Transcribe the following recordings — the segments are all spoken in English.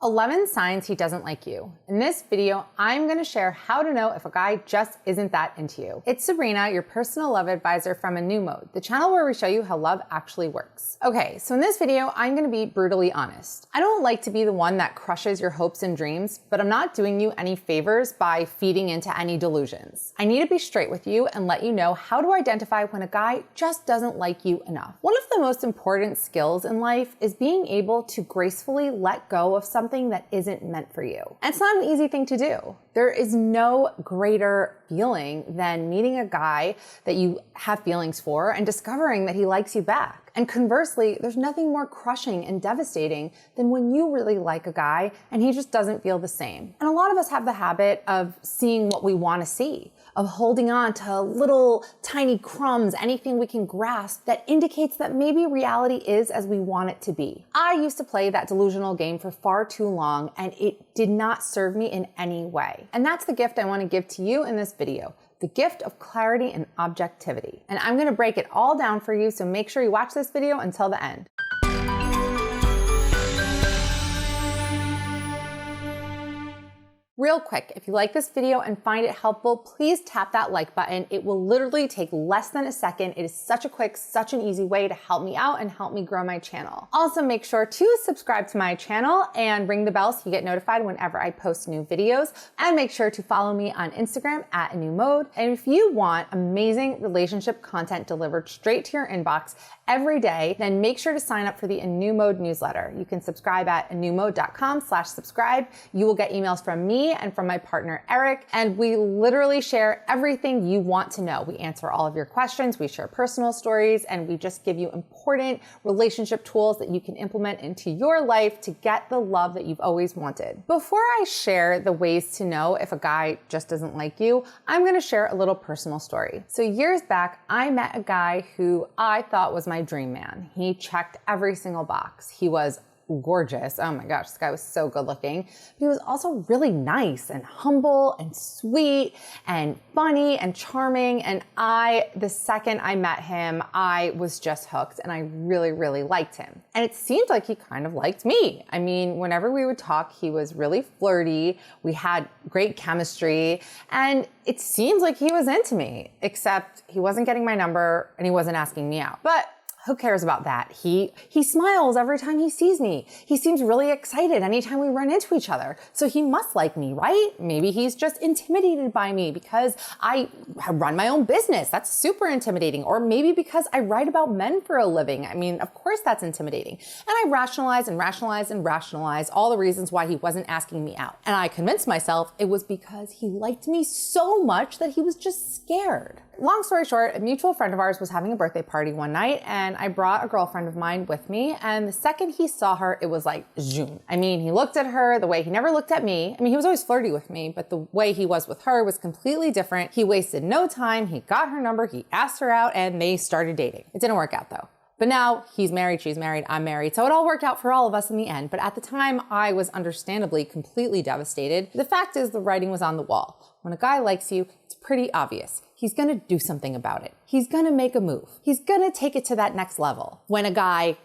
11 signs he doesn't like you. In this video, I'm gonna share how to know if a guy just isn't that into you. It's Sabrina, your personal love advisor from A New Mode, the channel where we show you how love actually works. Okay, so in this video, I'm gonna be brutally honest. I don't like to be the one that crushes your hopes and dreams, but I'm not doing you any favors by feeding into any delusions. I need to be straight with you and let you know how to identify when a guy just doesn't like you enough. One of the most important skills in life is being able to gracefully let go of something that isn't meant for you. And it's not an easy thing to do. There is no greater feeling than meeting a guy that you have feelings for and discovering that he likes you back. And conversely, there's nothing more crushing and devastating than when you really like a guy and he just doesn't feel the same. And a lot of us have the habit of seeing what we want to see, of holding on to little tiny crumbs, anything we can grasp that indicates that maybe reality is as we want it to be. I used to play that delusional game for far too long, and it did not serve me in any way. And that's the gift I want to give to you in this video. The gift of clarity and objectivity. And I'm gonna break it all down for you, so make sure you watch this video until the end. Real quick, if you like this video and find it helpful, please tap that like button. It will literally take less than a second. It is such a quick, such an easy way to help me out and help me grow my channel. Also, make sure to subscribe to my channel and ring the bell so you get notified whenever I post new videos. And make sure to follow me on Instagram at A New Mode. And if you want amazing relationship content delivered straight to your inbox every day, then make sure to sign up for the A New Mode newsletter. You can subscribe at anewmode.com/subscribe. You will get emails from me and from my partner, Eric, and we literally share everything you want to know. We answer all of your questions, we share personal stories, and we just give you important relationship tools that you can implement into your life to get the love that you've always wanted. Before I share the ways to know if a guy just doesn't like you, I'm gonna share a little personal story. So years back, I met a guy who I thought was my dream man. He checked every single box. He was gorgeous. Oh my gosh, this guy was so good looking. But he was also really nice and humble and sweet and funny and charming. And the second I met him, I was just hooked and I really, really liked him. And it seemed like he kind of liked me. I mean, whenever we would talk, he was really flirty. We had great chemistry and it seemed like he was into me, except he wasn't getting my number and he wasn't asking me out. But who cares about that? He smiles every time he sees me. He seems really excited anytime we run into each other. So he must like me, right? Maybe he's just intimidated by me because I run my own business. That's super intimidating. Or maybe because I write about men for a living. I mean, of course that's intimidating. And I rationalize and rationalize and rationalize all the reasons why he wasn't asking me out. And I convinced myself it was because he liked me so much that he was just scared. Long story short, a mutual friend of ours was having a birthday party one night and I brought a girlfriend of mine with me, and the second he saw her, it was like zoom. I mean, he looked at her the way he never looked at me. I mean, he was always flirty with me, but the way he was with her was completely different. He wasted no time. He got her number, he asked her out, and they started dating. It didn't work out though. But now he's married, she's married, I'm married. So it all worked out for all of us in the end. But at the time, I was understandably completely devastated. The fact is the writing was on the wall. When a guy likes you, it's pretty obvious. He's gonna do something about it. He's gonna make a move. He's gonna take it to that next level. When a guy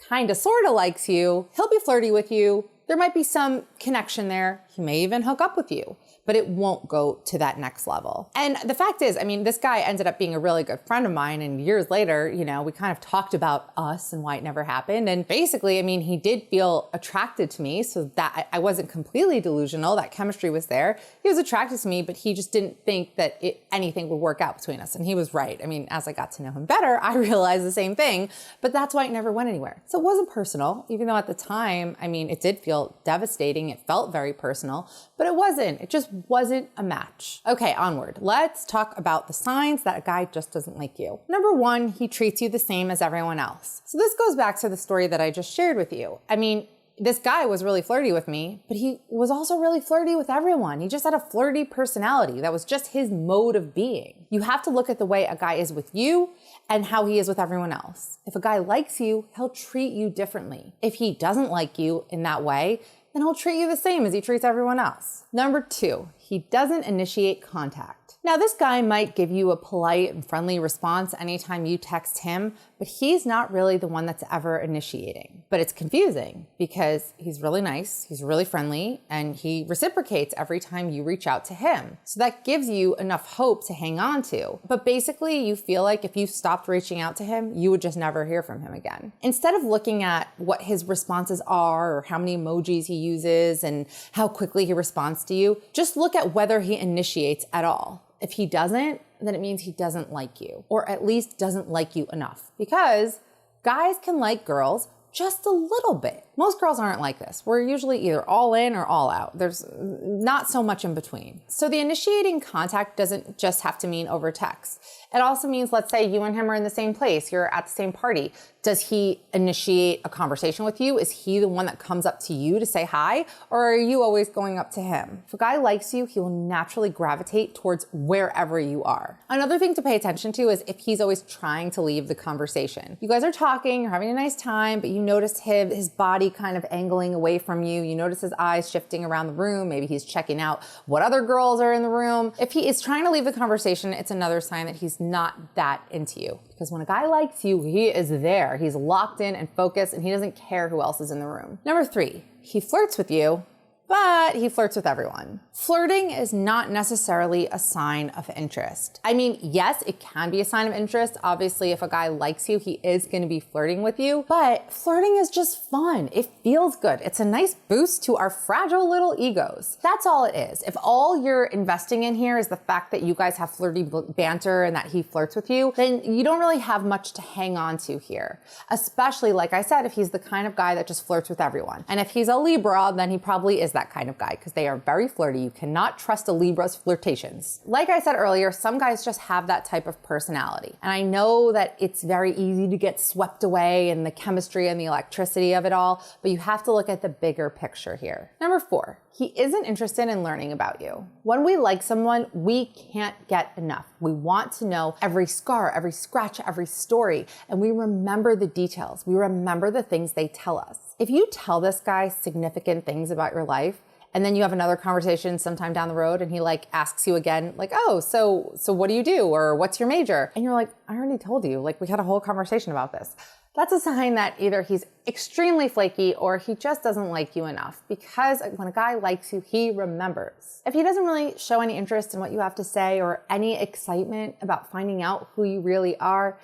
kinda sorta likes you, he'll be flirty with you. There might be some connection there. He may even hook up with you, but it won't go to that next level. And the fact is, I mean, this guy ended up being a really good friend of mine, and years later, you know, we kind of talked about us and why it never happened. And basically, I mean, he did feel attracted to me, so that I wasn't completely delusional. That chemistry was there. He was attracted to me, but he just didn't think that anything would work out between us. And he was right. I mean, as I got to know him better, I realized the same thing, but that's why it never went anywhere. So it wasn't personal, even though at the time, I mean, it did feel devastating. It felt very personal, but it wasn't. It just wasn't a match. Okay, onward. Let's talk about the signs that a guy just doesn't like you. Number one, he treats you the same as everyone else. So this goes back to the story that I just shared with you. I mean, this guy was really flirty with me, but he was also really flirty with everyone. He just had a flirty personality. That was just his mode of being. You have to look at the way a guy is with you and how he is with everyone else. If a guy likes you, he'll treat you differently. If he doesn't like you in that way, then he'll treat you the same as he treats everyone else. Number two, he doesn't initiate contact. Now, this guy might give you a polite and friendly response anytime you text him, but he's not really the one that's ever initiating. But it's confusing because he's really nice, he's really friendly, and he reciprocates every time you reach out to him. So that gives you enough hope to hang on to. But basically, you feel like if you stopped reaching out to him, you would just never hear from him again. Instead of looking at what his responses are or how many emojis he uses and how quickly he responds to you, just look at whether he initiates at all. If he doesn't, then it means he doesn't like you, or at least doesn't like you enough, because guys can like girls just a little bit. Most girls aren't like this. We're usually either all in or all out. There's not so much in between. So the initiating contact doesn't just have to mean over text. It also means, let's say you and him are in the same place, you're at the same party. Does he initiate a conversation with you? Is he the one that comes up to you to say hi? Or are you always going up to him? If a guy likes you, he will naturally gravitate towards wherever you are. Another thing to pay attention to is if he's always trying to leave the conversation. You guys are talking, you're having a nice time, but you notice his body kind of angling away from you. You notice his eyes shifting around the room. Maybe he's checking out what other girls are in the room. If he is trying to leave the conversation, it's another sign that he's not that into you. Because when a guy likes you, he is there. He's locked in and focused, and he doesn't care who else is in the room. Number 3, he flirts with you, but he flirts with everyone. Flirting is not necessarily a sign of interest. I mean, yes, it can be a sign of interest. Obviously, if a guy likes you, he is going to be flirting with you, but flirting is just fun. It feels good. It's a nice boost to our fragile little egos. That's all it is. If all you're investing in here is the fact that you guys have flirty banter and that he flirts with you, then you don't really have much to hang on to here. Especially, like I said, if he's the kind of guy that just flirts with everyone. And if he's a Libra, then he probably is that kind of guy, because they are very flirty. You cannot trust a Libra's flirtations. Like I said earlier, some guys just have that type of personality. And I know that it's very easy to get swept away in the chemistry and the electricity of it all, but you have to look at the bigger picture here. Number 4, he isn't interested in learning about you. When we like someone, we can't get enough. We want to know every scar, every scratch, every story, and we remember the details. We remember the things they tell us. If you tell this guy significant things about your life, and then you have another conversation sometime down the road and he asks you again, oh, so what do you do? Or what's your major? And you're like, I already told you, we had a whole conversation about this. That's a sign that either he's extremely flaky or he just doesn't like you enough, because when a guy likes you, he remembers. If he doesn't really show any interest in what you have to say or any excitement about finding out who you really are,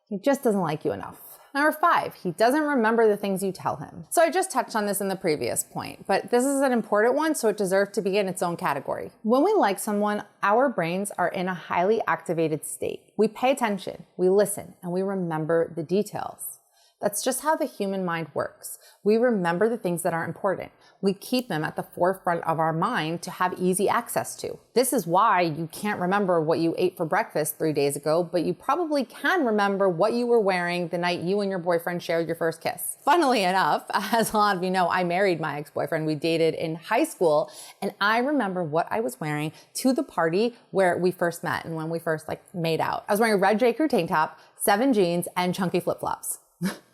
he just doesn't like you enough. Number 5, he doesn't remember the things you tell him. So I just touched on this in the previous point, but this is an important one, so it deserves to be in its own category. When we like someone, our brains are in a highly activated state. We pay attention, we listen, and we remember the details. That's just how the human mind works. We remember the things that are important. We keep them at the forefront of our mind to have easy access to. This is why you can't remember what you ate for breakfast 3 days ago, but you probably can remember what you were wearing the night you and your boyfriend shared your first kiss. Funnily enough, as a lot of you know, I married my ex-boyfriend. We dated in high school, and I remember what I was wearing to the party where we first met and when we first made out. I was wearing a red J. Crew tank top, 7 jeans, and chunky flip-flops.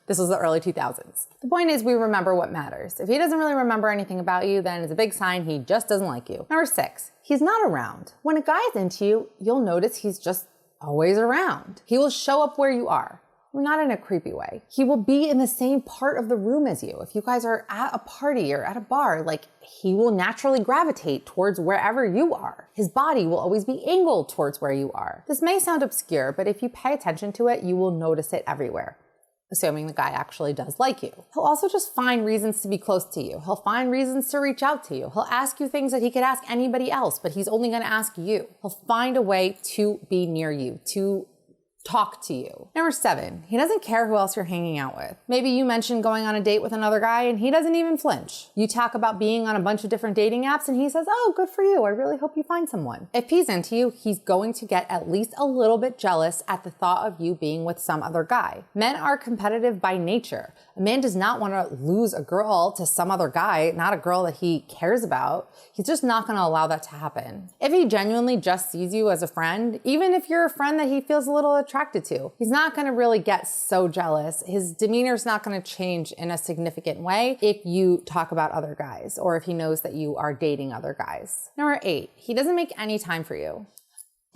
This was the early 2000s. The point is, we remember what matters. If he doesn't really remember anything about you, then it's a big sign he just doesn't like you. Number 6, he's not around. When a guy's into you, you'll notice he's just always around. He will show up where you are. Not in a creepy way. He will be in the same part of the room as you. If you guys are at a party or at a bar, he will naturally gravitate towards wherever you are. His body will always be angled towards where you are. This may sound obscure, but if you pay attention to it, you will notice it everywhere. Assuming the guy actually does like you. He'll also just find reasons to be close to you. He'll find reasons to reach out to you. He'll ask you things that he could ask anybody else, but he's only gonna ask you. He'll find a way to be near you, to talk to you. Number 7, he doesn't care who else you're hanging out with. Maybe you mentioned going on a date with another guy and he doesn't even flinch. You talk about being on a bunch of different dating apps and he says, oh, good for you. I really hope you find someone. If he's into you, he's going to get at least a little bit jealous at the thought of you being with some other guy. Men are competitive by nature. A man does not want to lose a girl to some other guy, not a girl that he cares about. He's just not going to allow that to happen. If he genuinely just sees you as a friend, even if you're a friend that he feels a little attracted to, he's not going to really get so jealous. His demeanor is not going to change in a significant way if you talk about other guys or if he knows that you are dating other guys. Number 8, he doesn't make any time for you.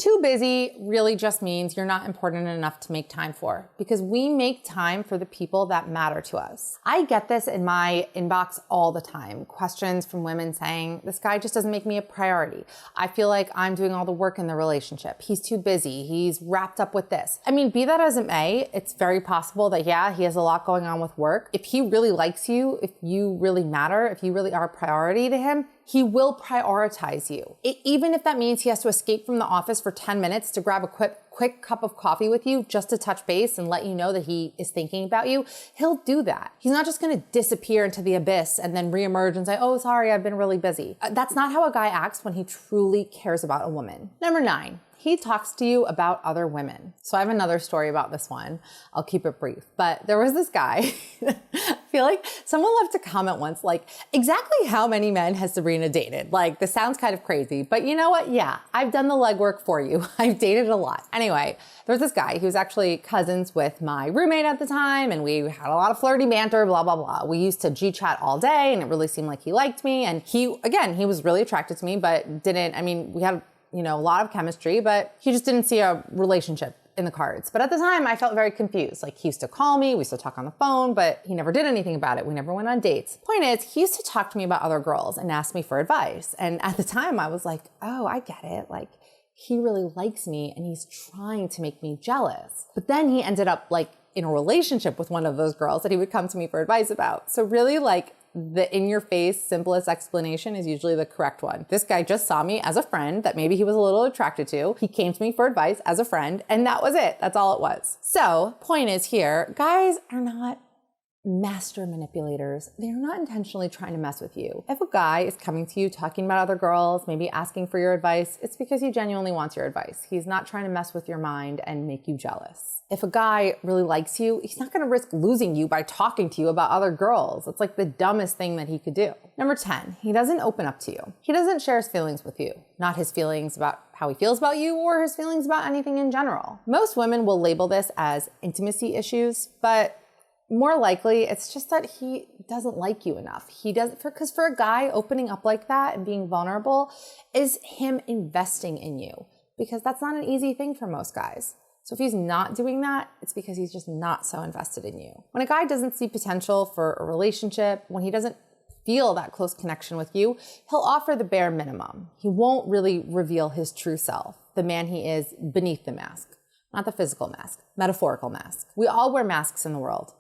Too busy really just means you're not important enough to make time for, because we make time for the people that matter to us. I get this in my inbox all the time. Questions from women saying, this guy just doesn't make me a priority. I feel like I'm doing all the work in the relationship. He's too busy. He's wrapped up with this. I mean, be that as it may, it's very possible that, yeah, he has a lot going on with work. If he really likes you, if you really matter, if you really are a priority to him, he will prioritize you. Even if that means he has to escape from the office for 10 minutes to grab a quick cup of coffee with you just to touch base and let you know that he is thinking about you, he'll do that. He's not just gonna disappear into the abyss and then reemerge and say, oh, sorry, I've been really busy. That's not how a guy acts when he truly cares about a woman. Number 9. He talks to you about other women. So I have another story about this one. I'll keep it brief. But there was this guy, I feel like someone left a comment once, like, exactly how many men has Sabrina dated? Like, this sounds kind of crazy, but you know what? Yeah, I've done the legwork for you. I've dated a lot. Anyway, there was this guy who was actually cousins with my roommate at the time, and we had a lot of flirty banter, blah, blah, blah. We used to G-chat all day, and it really seemed like he liked me. And he was really attracted to me, but we had a lot of chemistry, but he just didn't see a relationship in the cards. But at the time, I felt very confused. Like, he used to call me, we used to talk on the phone, but he never did anything about it. We never went on dates. Point is, he used to talk to me about other girls and ask me for advice. And at the time, I was like, oh, I get it. Like, he really likes me and he's trying to make me jealous. But then he ended up in a relationship with one of those girls that he would come to me for advice about. So really, the in-your-face, simplest explanation is usually the correct one. This guy just saw me as a friend that maybe he was a little attracted to. He came to me for advice as a friend, and that was it. That's all it was. So, point is here, guys are not master manipulators. They're not intentionally trying to mess with you. If a guy is coming to you talking about other girls, maybe asking for your advice, it's because he genuinely wants your advice. He's not trying to mess with your mind and make you jealous. If a guy really likes you, he's not going to risk losing you by talking to you about other girls. It's like the dumbest thing that he could do. Number 10, he doesn't open up to you. He doesn't share his feelings with you. Not his feelings about how he feels about you or his feelings about anything in general. Most women will label this as intimacy issues, but more likely it's just that he doesn't like you enough. Because for a guy, opening up like that and being vulnerable is him investing in you, because that's not an easy thing for most guys. So if he's not doing that, it's because he's just not so invested in you. When a guy doesn't see potential for a relationship, when he doesn't feel that close connection with you, he'll offer the bare minimum. He won't really reveal his true self, the man he is beneath the mask. Not the physical mask, metaphorical mask. We all wear masks in the world.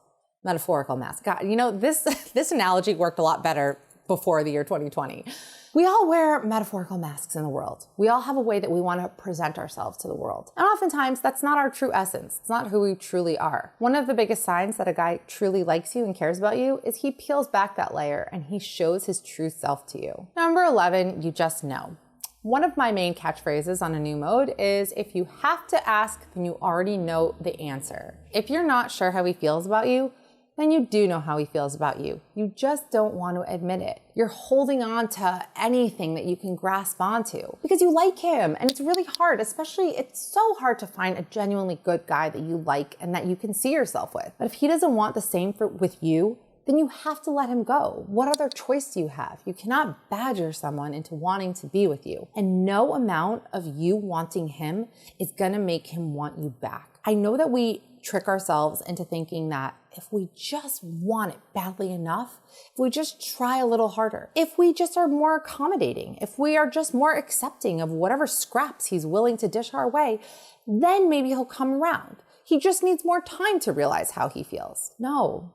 Metaphorical mask. God, this analogy worked a lot better before the year 2020. We all wear metaphorical masks in the world. We all have a way that we want to present ourselves to the world. And oftentimes, that's not our true essence. It's not who we truly are. One of the biggest signs that a guy truly likes you and cares about you is he peels back that layer and he shows his true self to you. Number 11, you just know. One of my main catchphrases on A New Mode is, if you have to ask, then you already know the answer. If you're not sure how he feels about you, then you do know how he feels about you. You just don't want to admit it. You're holding on to anything that you can grasp onto because you like him, and it's really hard, it's so hard to find a genuinely good guy that you like and that you can see yourself with. But if he doesn't want the same with you, then you have to let him go. What other choice do you have? You cannot badger someone into wanting to be with you. And no amount of you wanting him is gonna make him want you back. I know that we trick ourselves into thinking that if we just want it badly enough, if we just try a little harder, if we just are more accommodating, if we are just more accepting of whatever scraps he's willing to dish our way, then maybe he'll come around. He just needs more time to realize how he feels. No.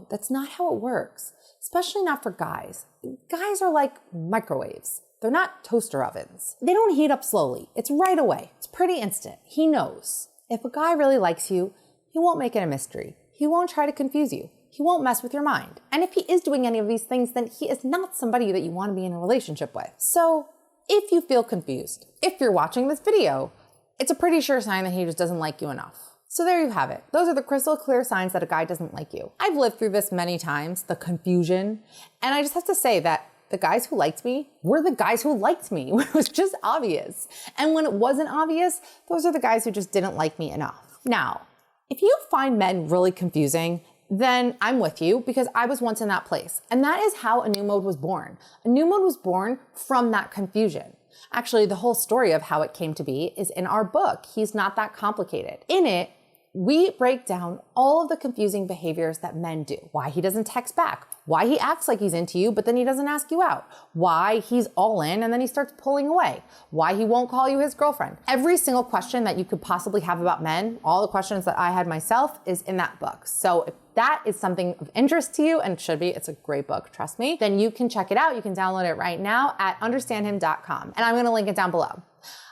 That's not how it works, especially not for guys. Guys are like microwaves. They're not toaster ovens. They don't heat up slowly. It's right away. It's pretty instant. He knows. If a guy really likes you, he won't make it a mystery. He won't try to confuse you. He won't mess with your mind. And if he is doing any of these things, then he is not somebody that you want to be in a relationship with. So if you feel confused, if you're watching this video, it's a pretty sure sign that he just doesn't like you enough. So there you have it. Those are the crystal clear signs that a guy doesn't like you. I've lived through this many times, the confusion. And I just have to say that the guys who liked me were the guys who liked me. It was just obvious. And when it wasn't obvious, those are the guys who just didn't like me enough. Now, if you find men really confusing, then I'm with you, because I was once in that place. And that is how A New Mode was born. A New Mode was born from that confusion. Actually, the whole story of how it came to be is in our book, He's Not That Complicated. In it, we break down all of the confusing behaviors that men do. Why he doesn't text back, why he acts like he's into you, but then he doesn't ask you out, why he's all in and then he starts pulling away, why he won't call you his girlfriend. Every single question that you could possibly have about men, all the questions that I had myself, is in that book. So if that is something of interest to you, and it should be, it's a great book, trust me, then you can check it out. You can download it right now at understandhim.com. And I'm gonna link it down below.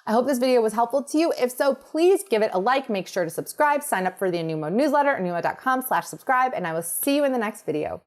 I hope this video was helpful to you. If so, please give it a like, make sure to subscribe, sign up for the Anumo newsletter, anumo.com/subscribe, and I will see you in the next video.